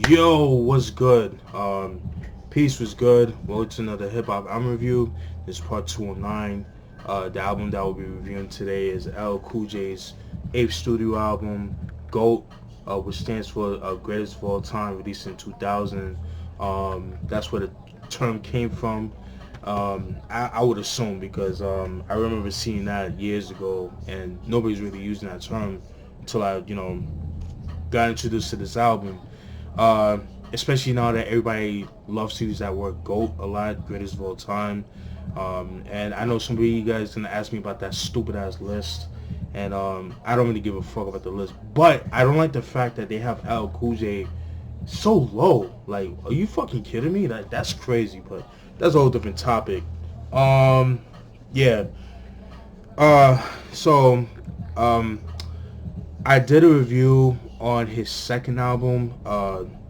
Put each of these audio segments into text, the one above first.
Yo, what's good? Peace was good. Welcome to another hip hop album review. This is part 209. The album that we'll be reviewing today is L Cool J's 8th studio album, G.O.A.T, which stands for Greatest of All Time, released in 2000. That's where the term came from. I would assume because I remember seeing that years ago, and nobody's really using that term until I, got introduced to this album. Uh, Especially now that everybody loves to use that word GOAT a lot, greatest of all time. And I know some of you guys gonna ask me about that stupid ass list, and I don't really give a fuck about the list. But I don't like the fact that they have L Cool J so low. Like, are you fucking kidding me? That's crazy. But that's a whole different topic. Um, yeah. So, um, I did a review on his second album,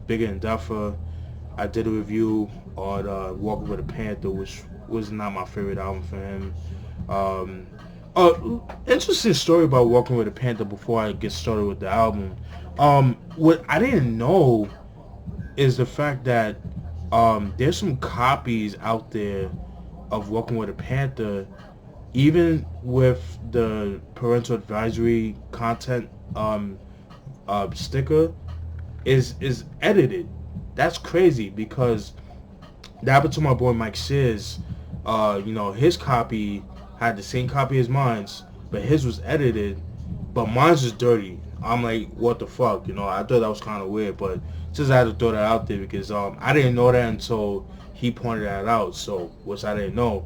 Bigger and Duffer. I did a review on Walking with a Panther, which was not my favorite album for him. Um, Interesting story about Walking with a Panther before I get started with the album. What I didn't know is the fact that there's some copies out there of Walking with a Panther, even with the parental advisory content sticker is edited. That's crazy because that happened to my boy Mike Sears. His copy had the same copy as mine's, but his was edited, but mine's is dirty. I'm like, what the fuck? I thought that was kind of weird, but just I had to throw that out there because I didn't know that until he pointed that out. So, which I didn't know.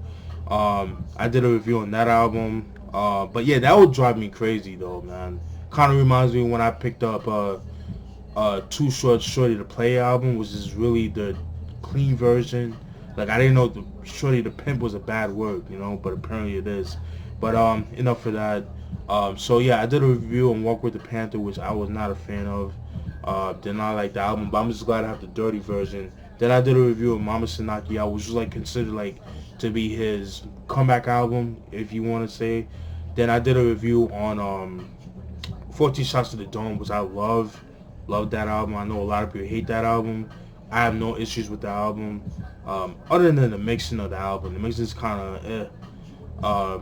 I did a review on that album, but yeah, that would drive me crazy though, man. Kind of reminds me when I picked up Too Short Shorty to Play album, which is really the clean version. Like, I didn't know the Shorty the Pimp was a bad word, but apparently it is. But enough for that. So yeah, I did a review on Walk with the Panther, which I was not a fan of. Did not like the album, but I'm just glad I have the dirty version. Then I did a review of Mama Sanaki, which was like considered like to be his comeback album, if you want to say. Then I did a review on 14 Shots to the Dome, which I love that album. I know a lot of people hate that album. I have no issues with the album, other than the mixing of the album. The mixing is kind of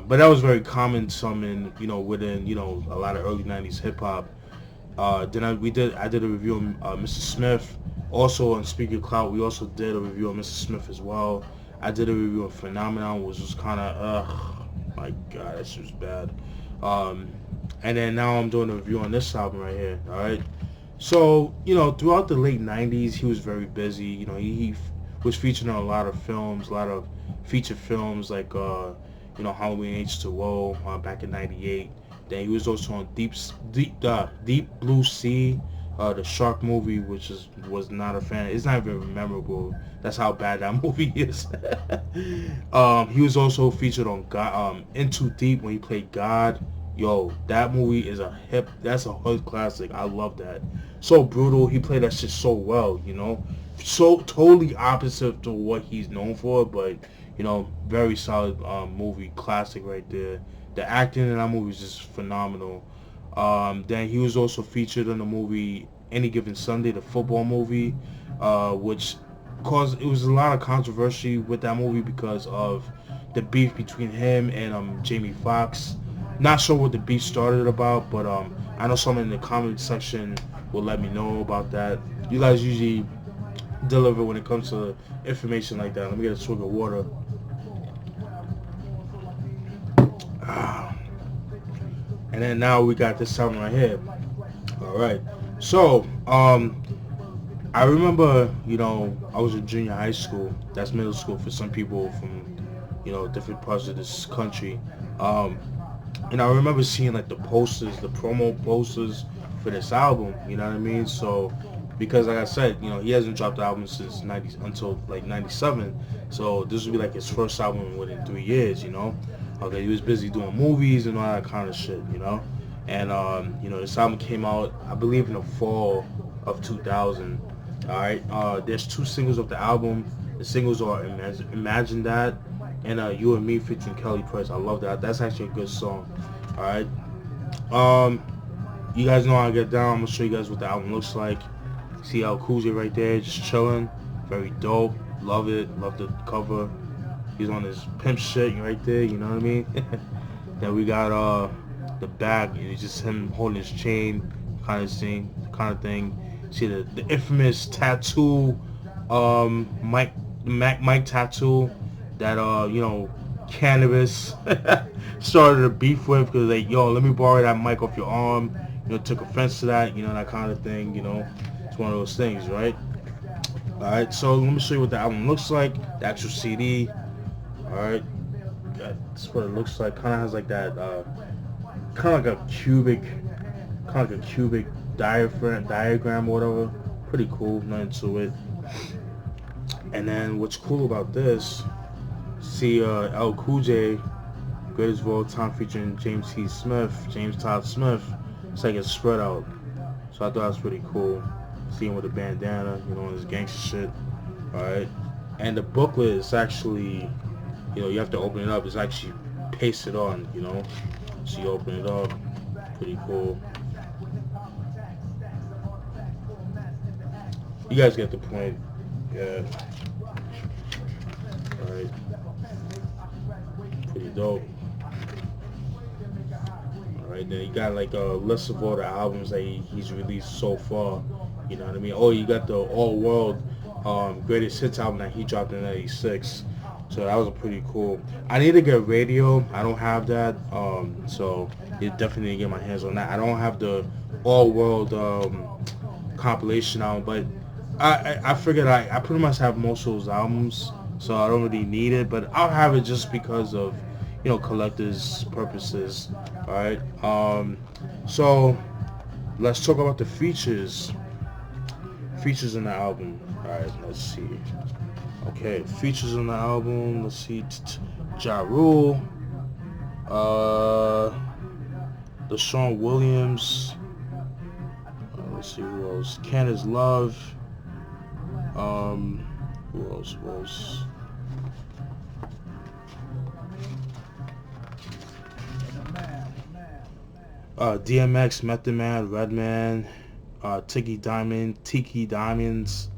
but that was very common within a lot of early 90s hip hop. Then I did a review on Mr. Smith. Also on Speaker Cloud, we also did a review on Mr. Smith as well. I did a review on Phenomenon, which was kind of my god, that shit was bad. And then now I'm doing a review on this album right here. All right. So, throughout the late 90s, he was very busy. He was featured in a lot of films, a lot of feature films like, Halloween H2O back in 98. Then he was also on Deep Blue Sea, the shark movie, which was not a fan. It's not even memorable. That's how bad that movie is. He was also featured on Into Deep when he played God. Yo, that movie is that's a hood classic. I love that. So brutal. He played that shit so well, So totally opposite to what he's known for, but, very solid movie. Classic right there. The acting in that movie is just phenomenal. Then he was also featured in the movie Any Given Sunday, the football movie, which it was a lot of controversy with that movie because of the beef between him and Jamie Foxx. Not sure what the beef started about, but I know someone in the comment section will let me know about that. You guys usually deliver when it comes to information like that. Let me get a swig of water. And then now we got this album right here. All right. So, I remember, I was in junior high school. That's middle school for some people from, different parts of this country. And I remember seeing like the posters, the promo posters for this album. You know what I mean? So, because like I said, he hasn't dropped the album since until like 97. So this would be like his first album within 3 years. Okay, he was busy doing movies and all that kind of shit. And this album came out, I believe, in the fall of 2000. All right. There's 2 singles of the album. The singles are Imagine That and You and Me featuring Kelly Price. I love that. That's actually a good song. All right. You guys know how I get down. I'm gonna show you guys what the album looks like. See Cool J right there, just chilling. Very dope. Love it. Love the cover. He's on his pimp shit right there. You know what I mean? Then we got the back. It's just him holding his chain, kind of thing. See the infamous tattoo, Mike tattoo that cannabis started a beef with because like, yo, let me borrow that mic off your arm. Took offense to that. That kind of thing. It's one of those things, right? All right. So let me show you what the album looks like. The actual CD. All right. That's what it looks like. Kind of has like that, kind of like a cubic diagram or whatever. Pretty cool. Nothing to it. And then what's cool about this? See Cool J, Greatest of All Time, featuring James Todd Smith. It's like it's spread out. So I thought it was pretty cool. Seeing with a bandana, on his gangster shit. Alright. And the booklet is actually, you have to open it up. It's actually pasted on, So you open it up. Pretty cool. You guys get the point. Yeah. Alright. Pretty dope. Alright, then you got like a list of all the albums that he's released so far. You know what I mean? Oh, you got the All World Greatest Hits album that he dropped in '86. So that was pretty cool. I need to get radio. I don't have that. So you definitely need to get my hands on that. I don't have the All World compilation album, but I figured I pretty much have most of those albums, so I don't really need it. But I'll have it just because of collectors purposes. All right. So let's talk about the features. Features in the album. All right. Let's see. Okay, features on the album. Let's see. Ja Rule. Deshaun Williams. Let's see who else. Candace Love. Who else? DMX, Method Man, Redman, Tiki Diamonds,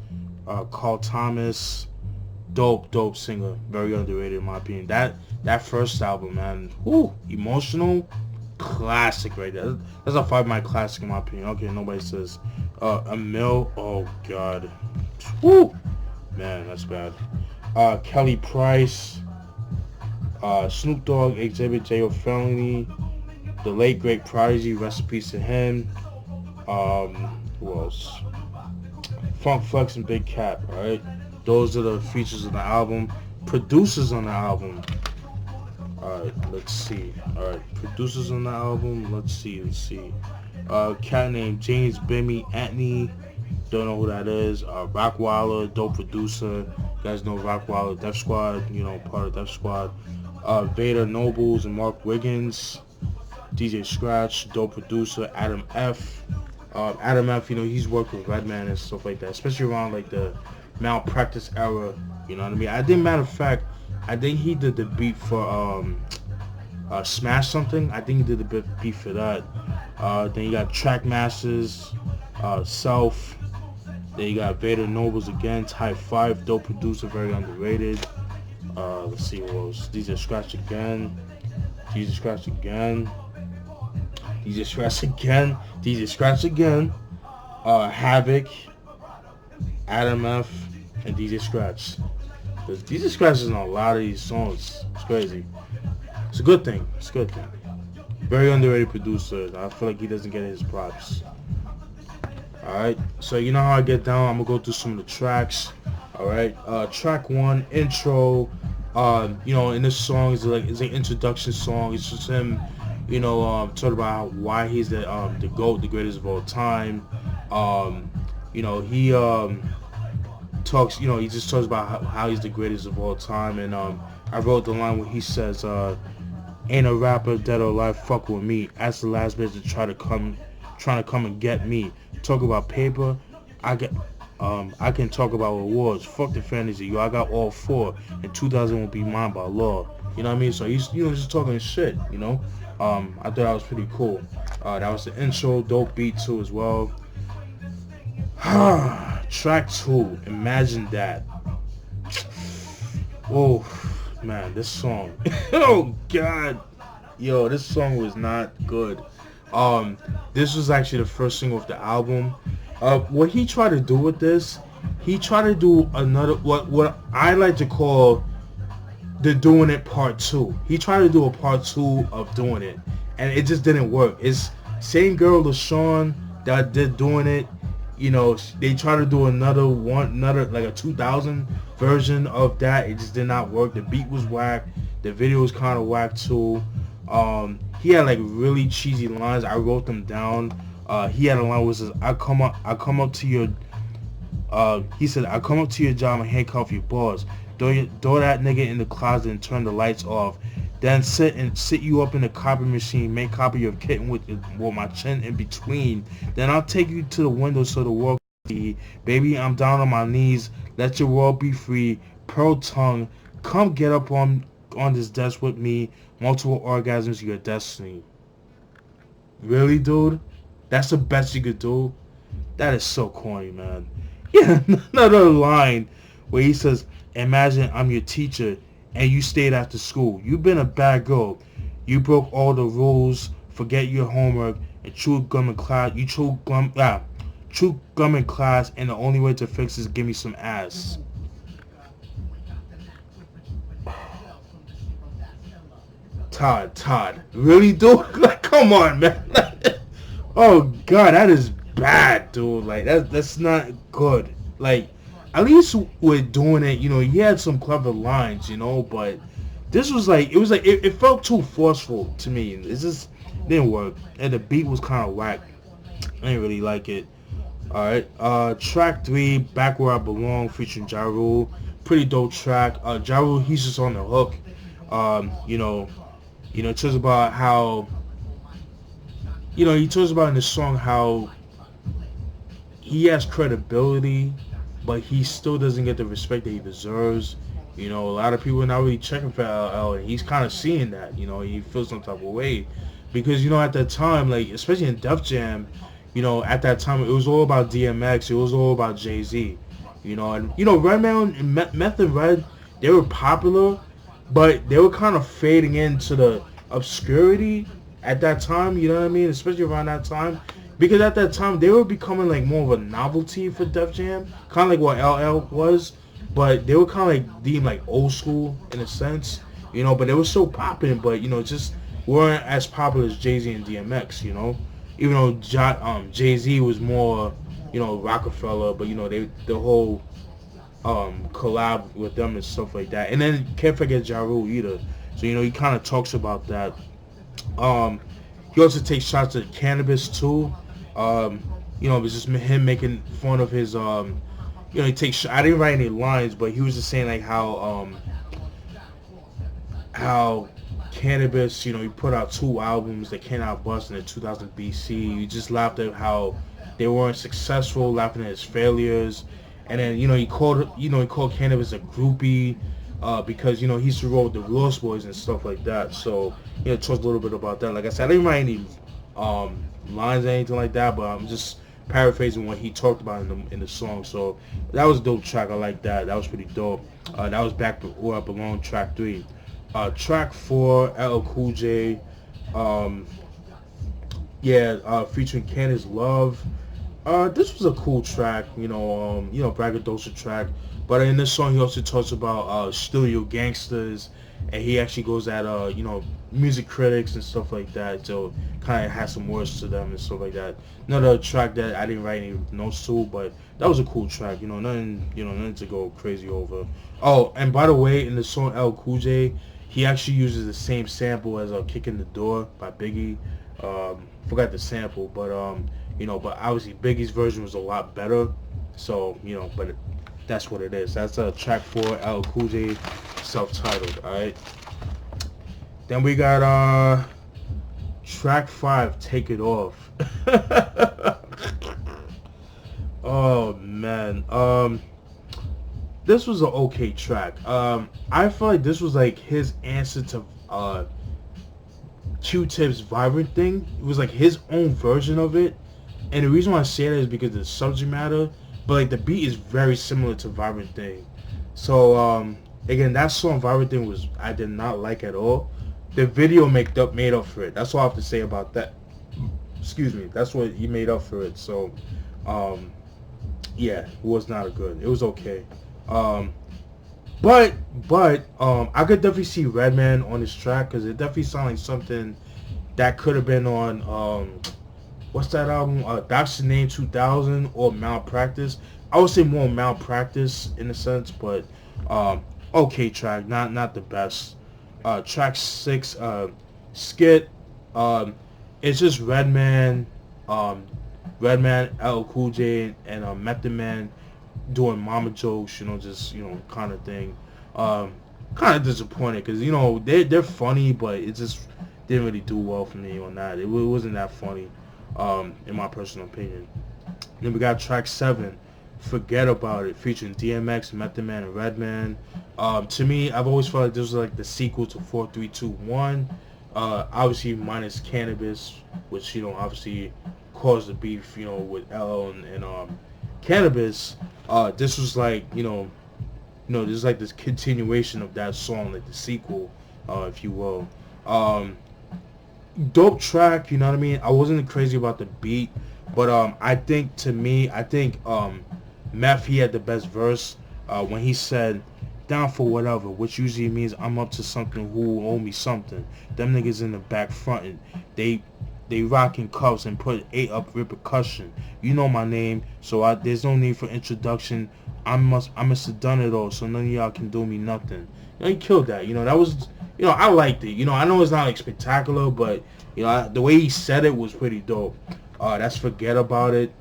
Carl Thomas. Dope singer. Very underrated in my opinion. That first album, man. Whoo, emotional. Classic right there. That's a 5-minute classic in my opinion. Okay, nobody says. Emil. Oh, God. Woo! Man, that's bad. Kelly Price. Snoop Dogg, Exhibit, J.O. Felony. The late great Prodigy, rest in peace to him. Who else? Funk Flex and Big Cap, alright? Those are the features of the album. Producers on the album. Alright, let's see. Alright, producers on the album. Let's see. Cat named James Bimmy Anthony. Don't know who that is. Rockwaller, dope producer. You guys know Rockwaller, Def Squad, part of Def Squad. Vader Nobles and Mark Wiggins. DJ Scratch, dope producer. Adam F. Adam F, he's worked with Redman and stuff like that, especially around like the Malpractice era. You know what I mean? Matter of fact, I think he did the beat for Smash Something. I think he did the beat for that. Then you got Trackmasters, Self. Then you got Vader Nobles again, Type 5, dope producer, very underrated. Let's see who else. DJ Scratch again. Havoc, Adam F, and DJ Scratch. DJ Scratch is on a lot of these songs. It's crazy. It's a good thing. Very underrated producer. I feel like he doesn't get his props. Alright, so you know how I get down. I'm gonna go through some of the tracks. Alright, track 1, intro. In this song it's an introduction song. It's just him, talking about why he's the GOAT, the greatest of all time. He talks, he just talks about how he's the greatest of all time. And I wrote the line where he says, ain't a rapper dead or alive fuck with me. Ask the last bitch to trying to come and get me. Talk about paper, I can talk about awards. Fuck the fantasy, yo. I got all 4, and 2000 will be mine by law. You know what I mean? So he's just talking shit. I thought that was pretty cool. That was the intro, dope beat too as well. Track 2, Imagine That. Oh man, this song. Oh god. Yo, this song was not good. This was actually the first single of the album. What he tried to do with this, he tried to do another what I like to call the doing it part 2. He tried to do a part 2 of doing it, and it just didn't work. It's same girl LaShawn that did doing it. You know, they tried to do another like a 2000 version of that. It just did not work. The beat was whack. The video was kind of whack too. He had like really cheesy lines. I wrote them down. He had a line which says, I come up to your he said, I come up to your job and handcuff your boss. Throw that nigga in the closet and turn the lights off. Then sit you up in the copy machine, make copy your kitten with my chin in between. Then I'll take you to the window so the world can see. Baby, I'm down on my knees. Let your world be free. Pearl tongue, come get up on this desk with me. Multiple orgasms, your destiny. Really, dude? That's the best you could do? That is so corny, man. Yeah, another line where he says, imagine I'm your teacher and you stayed after school. You've been a bad girl. You broke all the rules, forget your homework, and chew gum in class. You chew gum in class, and the only way to fix is give me some ass. Todd, really, dude? Like, come on, man. Oh god, that is bad, dude. Like, that's not good. Like, at least with doing it, you know, he had some clever lines, you know, but this was like, it felt too forceful to me. It just didn't work, and the beat was kind of whack. I didn't really like it. All right, track 3, Back Where I Belong, featuring Ja Rule. Pretty dope track. Ja Rule, he's just on the hook. You know, it talks about how, you know, he talks about in the song how he has credibility, but he still doesn't get the respect that he deserves. You know, a lot of people are not really checking for LL, and he's kind of seeing that. You know, he feels some type of way. Because, you know, at that time, like, especially in Def Jam, you know, at that time, it was all about DMX. It was all about Jay-Z. You know, and, you know, Redman and Meth and Red, they were popular, but they were kind of fading into the obscurity at that time, you know what I mean? Especially around that time. Because at that time, they were becoming like more of a novelty for Def Jam. Kind of like what LL was. But they were kind of like deemed like old school in a sense. You know, but they were still popping. But, you know, just weren't as popular as Jay-Z and DMX, you know. Even though Jay-Z was more, you know, Rockefeller. But, you know, the whole collab with them and stuff like that. And then can't forget Ja Rule either. So, you know, he kind of talks about that. He also takes shots at cannabis too. You know, it was just him making fun of his, you know, he takes, I didn't write any lines, but he was just saying like how cannabis, you know, he put out 2 albums that came out busting in 2000 BC. He just laughed at how they weren't successful, laughing at his failures. And then, you know, he called cannabis a groupie, because, you know, he used to roll with the Lost Boys and stuff like that. So, you know, talked a little bit about that. Like I said, I didn't write any lines or anything like that, but I'm just paraphrasing what he talked about in the song. So that was a dope track. I like that. That was pretty dope. That was Back Where I Belong, track 3. Track 4, LL Cool J. Featuring Candace Love. This was a cool track, you know, braggadocio track. But in this song, he also talks about studio gangsters, and he actually goes at you know, music critics and stuff like that. So kind of has some words to them and stuff like that. Another track that I didn't write any notes to, but that was a cool track. You know, nothing to go crazy over. Oh, and by the way, in the song LL Cool J, he actually uses the same sample as "Kick in the Door" by Biggie. Forgot the sample, but you know, but obviously Biggie's version was a lot better. So, you know, but that's what it is. That's track 4, LL Cool J, self-titled. All right. Then we got track 5, Take It Off. Oh man. This was an okay track. I feel like this was like his answer to Q-Tip's Vibrant thing. It was like his own version of it. And the reason why I say that is because of the subject matter, but like the beat is very similar to Vibrant Thing. So again, that song Vibrant Thing was I did not like at all. The video made up for it. That's all I have to say about that. Excuse me. That's what he made up for it. So yeah, it was not good. It was okay. Um, but I could definitely see Redman on this track because it definitely sounded like something that could have been on what's that album? That's the Name 2000 or Malpractice. I would say more Malpractice in a sense, but okay track, not the best. Track 6, Skit. It's just Redman, LL Cool J, and Method Man doing mama jokes, just kind of thing. Kind of disappointed because they're funny, but it just didn't really do well for me on that. It wasn't that funny, in my personal opinion. Then we got track 7, Forget About It, featuring DMX, Method Man, and Redman. To me, I've always felt like this was like the sequel to 4321. Obviously minus Cannabis, which obviously caused the beef, with LL and Cannabis. This was like this is like this continuation of that song, like the sequel, if you will. Dope track, you know what I mean? I wasn't crazy about the beat, but I think Meth, he had the best verse when he said, "Down for whatever," which usually means I'm up to something, who owe me something. Them niggas in the back frontin', they rockin' cuffs and put 8 up repercussion. You know my name, so there's no need for introduction. I must have done it all, so none of y'all can do me nothing. He killed that. That was, I liked it. I know it's not like spectacular, but the way he said it was pretty dope. That's Forget About It.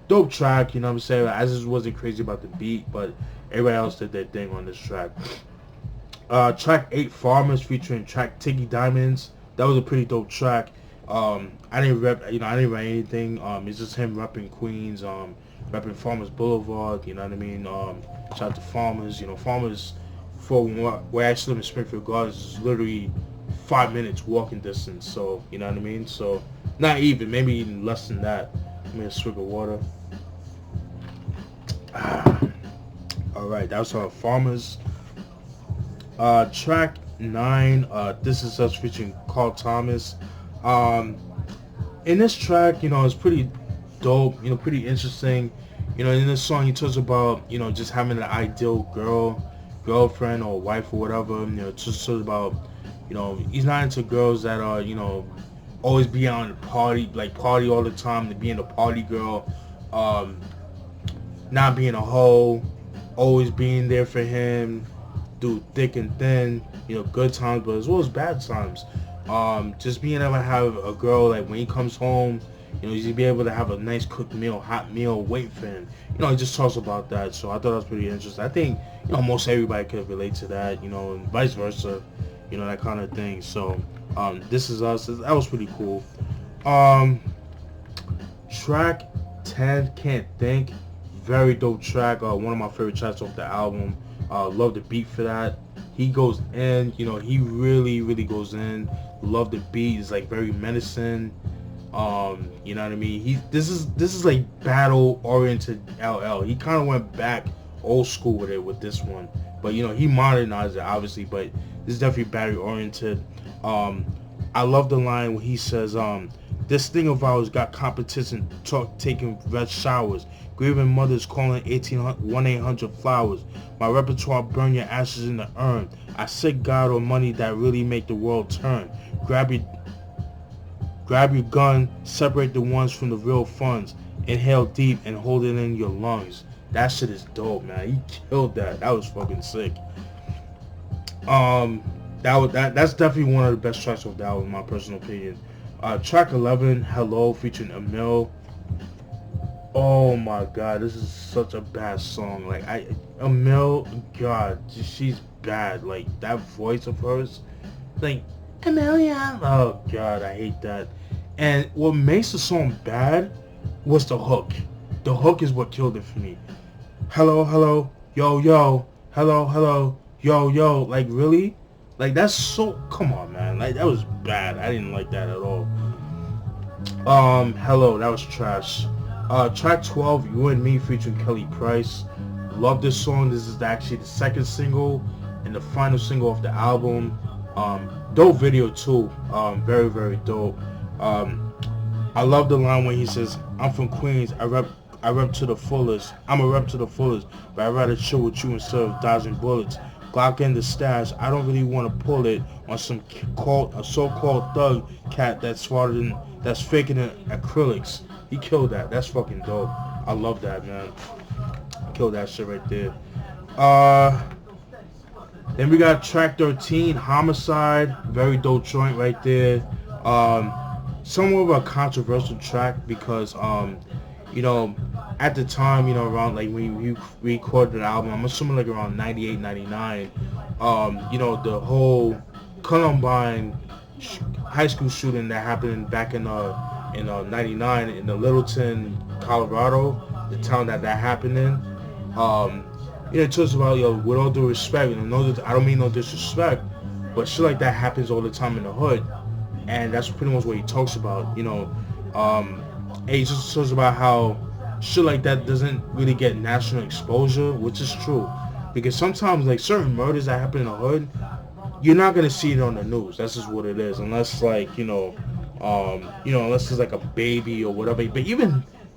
Dope track, you know what I'm saying? I just wasn't crazy about the beat, but everybody else did their thing on this track. Track 8, Farmers, featuring track Tiggy Diamonds. That was a pretty dope track. I didn't rep, I didn't write anything. It's just him repping Queens, repping Farmers Boulevard, you know what I mean? Shout out to Farmers, Farmers, for where I actually live in Springfield Gardens, is literally 5 minutes walking distance, so, you know what I mean? So, not even, maybe even less than that. Give me a swig of water. Alright, that was Farmers. Track 9, This Is Us, featuring Carl Thomas. In this track, it's pretty dope, pretty interesting. In this song he talks about, just having an ideal girlfriend or wife or whatever. Just sort of about, he's not into girls that are, always be on the party all the time, to being a party girl, not being a hoe, always being there for him, through thick and thin, good times, but as well as bad times. Just being able to have a girl, like when he comes home, he's be able to have a nice cooked meal, hot meal, wait for him. He just talks about that, so I thought that was pretty interesting. I think, most everybody could relate to that, and vice versa, that kind of thing. So, This Is Us, that was pretty cool. Track 10, Can't Think, very dope track, one of my favorite tracks off the album. Love the beat for that. He goes in, he really goes in. Love the beat. It's like very menacing. You know what I mean? This is like battle oriented LL. He kind of went back old school with it with this one, but he modernized it obviously. But this is definitely battle oriented. I love the line when he says, "This thing of ours got competition taking red showers. Grieving mothers calling 1-800 flowers. My repertoire burn your ashes in the urn. I sick God or money that really make the world turn. Grab your gun, separate the ones from the real funds. Inhale deep and hold it in your lungs." That shit is dope, man. He killed that. That was fucking sick. That's definitely one of the best tracks of the album, in my personal opinion. Track 11, Hello, featuring Emil. Oh my god, this is such a bad song. Like, Emil, god, she's bad. Like, that voice of hers, like, Amelia. Oh god, I hate that. And what makes the song bad was the hook. The hook is what killed it for me. Hello, hello, yo, yo, hello, hello, yo, yo. Like, really? Like, that's so, come on, man. Like, that was bad. I didn't like that at all. Hello, that was trash. Track 12, You and Me featuring Kelly Price. Love this song. This is actually the second single and the final single of the album. Dope video too. Very, very dope. Um, I love the line when he says, "I'm from Queens. I rep to the fullest. I'm a rep to the fullest, but I'd rather chill with you instead of dodging bullets. Glock in the stash. I don't really want to pull it on a so-called thug cat that's faking it acrylics. He killed that. That's fucking dope. I love that, man. Killed that shit right there. Uh, then we got track 13, Homicide. Very dope joint right there. Um, Somewhat of a controversial track because you know, at the time, you know, around like when we recorded the album, I'm assuming like around 98, 99, you know, the whole Columbine high school shooting that happened back in 99 in the Littleton, Colorado, the town that happened in. It talks about, yo, with all due respect, you know, I don't mean no disrespect, but shit like that happens all the time in the hood, and that's pretty much what he talks about, you know. And he just talks about how shit like that doesn't really get national exposure, which is true, because sometimes like certain murders that happen in the hood, you're not gonna see it on the news. That's just what it is, unless like unless it's like a baby or whatever. But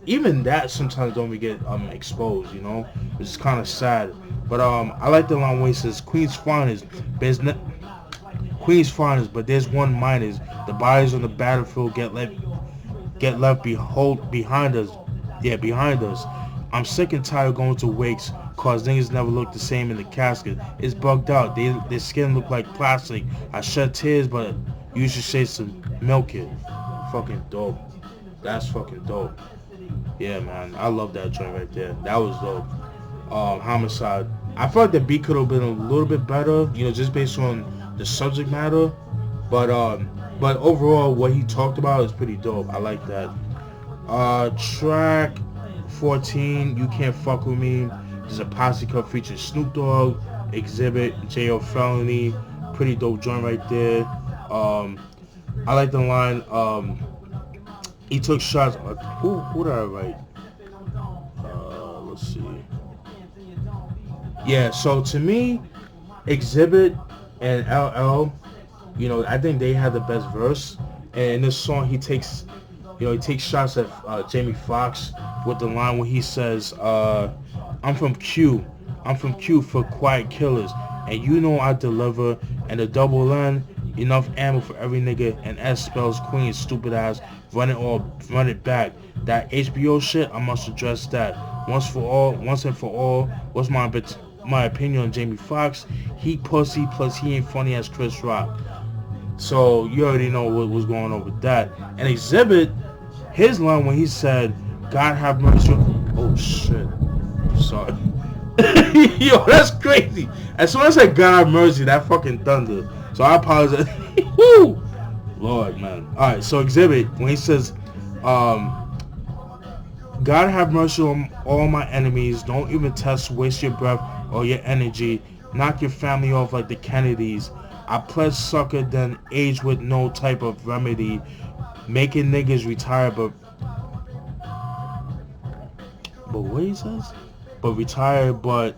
even that sometimes don't get exposed, you know, which is kind of sad. But I like the line where he says, Queen's finest, but there's one minus. The bodies on the battlefield get left behind us. Yeah, behind us. I'm sick and tired of going to wakes cause niggas never look the same in the casket. It's bugged out. Their skin look like plastic. I shed tears, but you should say some milk it. Fucking dope. That's fucking dope. Yeah, man. I love that joint right there. That was dope. Homicide. I felt like the beat could have been a little bit better, you know, just based on the subject matter. But overall, what he talked about is pretty dope. I like that. Track 14, You Can't Fuck With Me. There's a posse cut featuring Snoop Dogg, Exhibit, J.O. Felony. Pretty dope joint right there. I like the line, he took shots. Who did I write? Let's see. Yeah, so to me, Exhibit and LL, you know, I think they had the best verse. And in this song, he takes shots at Jamie Foxx with the line where he says, I'm from Q for quiet killers, and you know I deliver, and the double N, enough ammo for every nigga, and S spells Queen, stupid ass, run it back. That HBO shit, I must address that. Once and for all, what's my opinion on Jamie Foxx? He pussy, plus he ain't funny as Chris Rock. So you already know what was going on with that. And Exhibit, his line when he said, God have mercy. Oh shit. Sorry. Yo, that's crazy. As soon as I said God have mercy, that fucking thunder. So I apologize. Woo! Lord, man. Alright, so Exhibit, when he says, God have mercy on all my enemies. Don't even test, waste your breath or your energy. Knock your family off like the Kennedys. I pledge sucker then age with no type of remedy. Making niggas retire but what he says? But retire but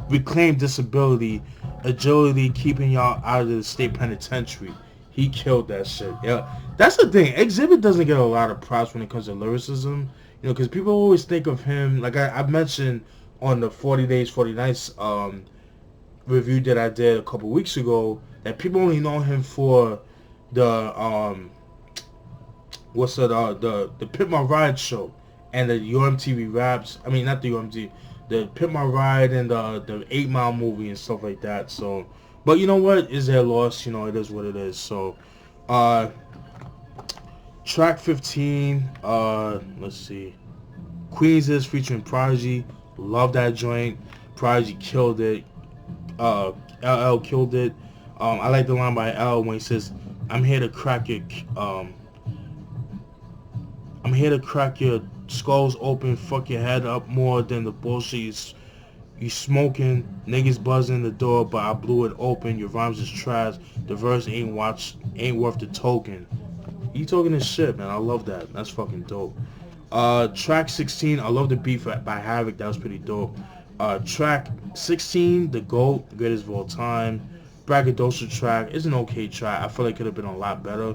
reclaim disability. Agility keeping y'all out of the state penitentiary. He killed that shit. Yeah, that's the thing. Exhibit doesn't get a lot of props when it comes to lyricism. You know, because people always think of him, like I mentioned on the 40 Days, 40 Nights review that I did a couple weeks ago, that people only know him for the the Pimp My Ride show and the UMTV raps. I mean, not the UMTV, the Pimp My Ride and the 8 Mile movie and stuff like that. So, but you know what? Is their loss? You know, it is what it is. So, track 15. Let's see. Queens is featuring Prodigy. Love that joint. Prodigy killed it. LL killed it. I like the line by L when he says, I'm here to crack your skulls open, fuck your head up more than the bullshit you smoking. Niggas buzzing the door, but I blew it open. Your rhymes is trash. The verse ain't worth the token. He talking his shit, man. I love that. That's fucking dope. Track 16, I love the beat by Havoc. That was pretty dope. Track 16, the GOAT, the greatest of all time. Braggadocio track is an okay track. I feel like it could have been a lot better.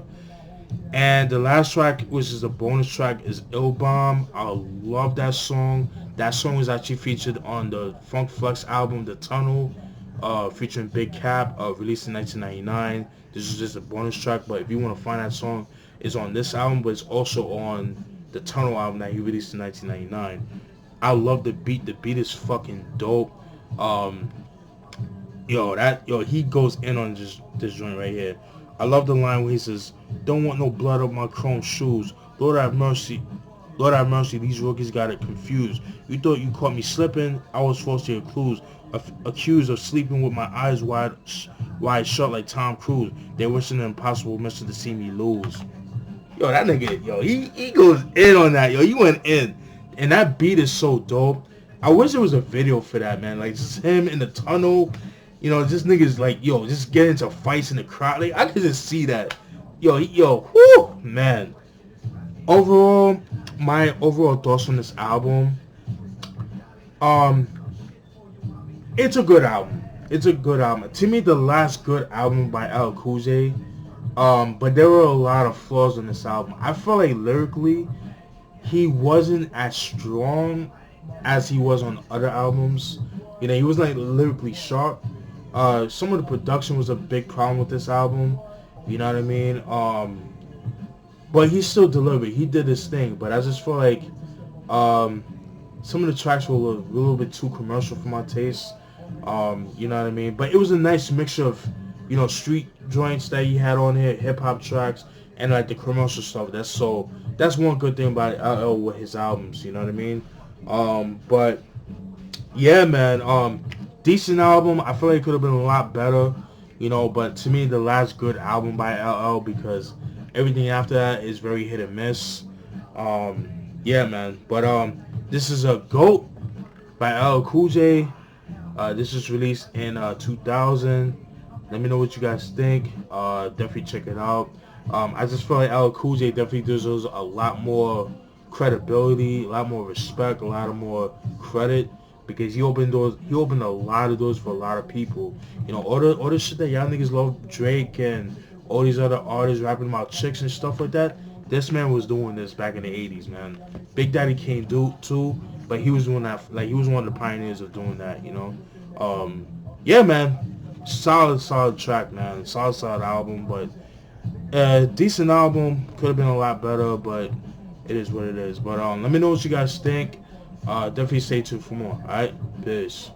And the last track, which is a bonus track, is Ill Bomb. I love that song. That song was actually featured on the Funk Flex album, The Tunnel, featuring Big Cap, released in 1999. This is just a bonus track, but if you want to find that song, it's on this album, but it's also on the Tunnel album that he released in 1999. I love the beat. The beat is fucking dope. He goes in on this joint right here. I love the line where he says, "Don't want no blood up my chrome shoes. Lord have mercy. Lord have mercy, these rookies got it confused. You thought you caught me slipping? I was false to your clues. Accused of sleeping with my eyes wide shut like Tom Cruise. They wishing the impossible mission to see me lose." Yo, that nigga, he goes in on that, yo. He went in. And that beat is so dope. I wish there was a video for that, man. Like, just him in the tunnel. This nigga's like, just get into fights in the crowd. Like, I could just see that. Whoo, man. Overall, my overall thoughts on this album. It's a good album. It's a good album. To me, the last good album by LL Cool J. But there were a lot of flaws on this album. I feel like lyrically, he wasn't as strong as he was on other albums. He wasn't like lyrically sharp. Some of the production was a big problem with this album. You know what I mean? But he still delivered. He did his thing. But I just feel like some of the tracks were a little bit too commercial for my taste. You know what I mean? But it was a nice mixture of, street joints that he had on here, hip-hop tracks, and like the commercial stuff. That's one good thing about LL with his albums. You know what I mean? But yeah, man. Decent album. I feel like it could have been a lot better. But to me, the last good album by LL, because everything after that is very hit and miss. Yeah, man. But this is a GOAT by LL Cool J. This is released in 2000. Let me know what you guys think. Definitely check it out. I just feel like LL Cool J definitely deserves a lot more credibility, a lot more respect, a lot more credit, because he opened doors. He opened a lot of doors for a lot of people. All the shit that y'all niggas love, Drake and all these other artists rapping about chicks and stuff like that. This man was doing this back in the 80s, man. Big Daddy Kane do too, but he was doing that. Like, he was one of the pioneers of doing that. Yeah, man. Solid track, man. Solid album, but decent album. Could have been a lot better, but it is what it is. But let me know what you guys think. Definitely stay tuned for more. Alright? Peace.